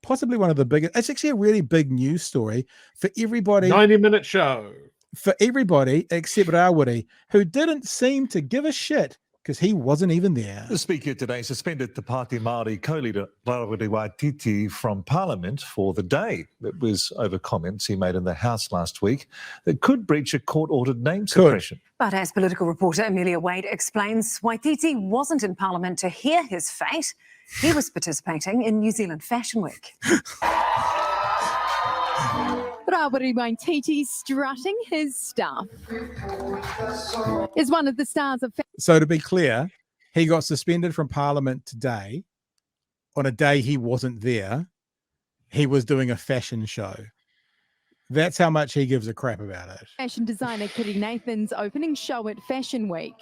possibly one of the biggest. It's actually a really big news story for everybody. 90-minute show. For everybody except Rawiri, who didn't seem to give a shit because he wasn't even there. The Speaker today suspended Te Pāti Māori co-leader Rarwiri Waititi from Parliament for the day. It was over comments he made in the House last week that could breach a court-ordered name suppression. But as political reporter Amelia Wade explains, Waititi wasn't in Parliament to hear his fate. He was participating in New Zealand Fashion Week. Rawiri Waititi strutting his stuff is one of the stars of... So to be clear, he got suspended from Parliament today on a day he wasn't there. He was doing a fashion show. That's how much he gives a crap about it. Fashion designer Kitty Nathan's opening show at Fashion Week.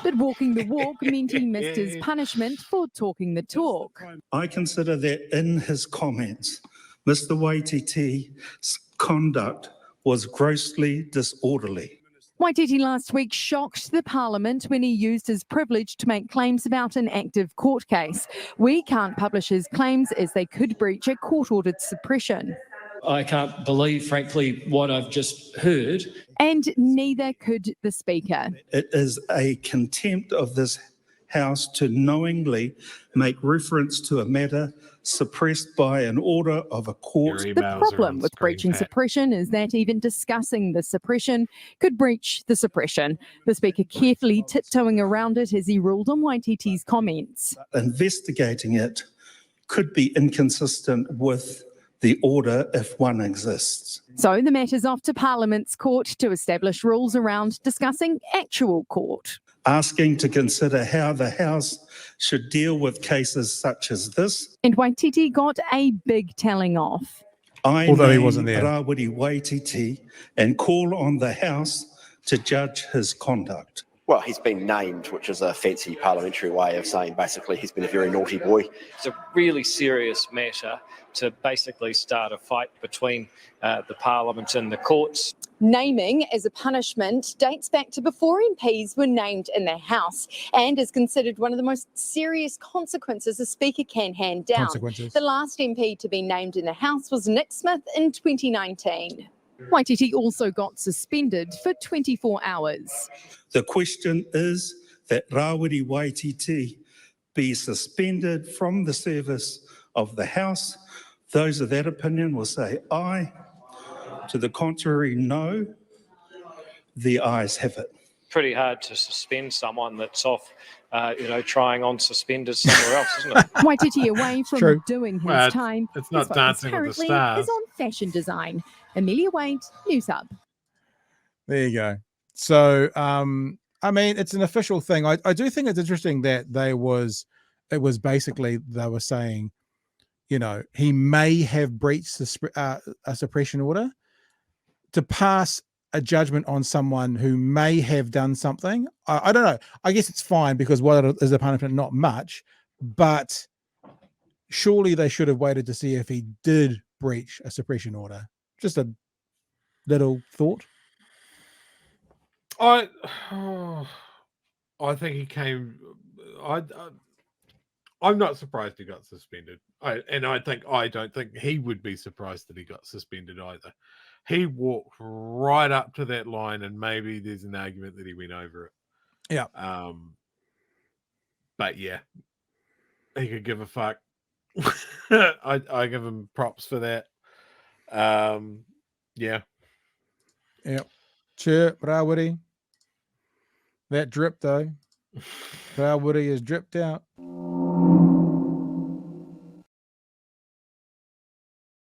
But walking the walk meant he missed his punishment for talking the talk. I consider that in his comments, Mr. Waititi's conduct was grossly disorderly. Waititi last week shocked the Parliament when he used his privilege to make claims about an active court case. We can't publish his claims as they could breach a court-ordered suppression. I can't believe, frankly, what I've just heard. And neither could the Speaker. It is a contempt of this House to knowingly make reference to a matter suppressed by an order of a court. The problem with breaching suppression is that even discussing the suppression could breach the suppression. The Speaker carefully tiptoeing around it as he ruled on Waititi's comments. Investigating it could be inconsistent with the order if one exists. So the matter's off to Parliament's court to establish rules around discussing actual court. Asking to consider how the House should deal with cases such as this. And Waititi got a big telling off. Although he wasn't there. Rawiri Waititi and call on the House to judge his conduct. Well, he's been named, which is a fancy parliamentary way of saying basically he's been a very naughty boy. It's a really serious matter to basically start a fight between the Parliament and the courts. Naming as a punishment dates back to before MPs were named in the House and is considered one of the most serious consequences a Speaker can hand down. The last MP to be named in the House was Nick Smith in 2019. Waititi also got suspended for 24 hours. The question is that Rawiri Waititi be suspended from the service of the House. Those of that opinion will say aye. To the contrary, no. The ayes have it. Pretty hard to suspend someone that's off, trying on suspenders somewhere else, isn't it? Waititi away from doing his time. It's not Dancing with the Stars. Is on fashion design. Amelia Wade, News Hub. There you go. So, I mean, it's an official thing. I do think it's interesting that it was basically, they were saying, he may have breached a suppression order to pass a judgment on someone who may have done something. I don't know. I guess it's fine because what is the punishment? Not much, but surely they should have waited to see if he did breach a suppression order. Just a little thought. I think he came. I'm not surprised he got suspended. I don't think he would be surprised that he got suspended either. He walked right up to that line, and maybe there's an argument that he went over it. Yeah. But yeah, he could give a fuck. I give him props for that. Yeah. Yep. Cheer, Rawiri. That drip though. Rawiri is dripped out.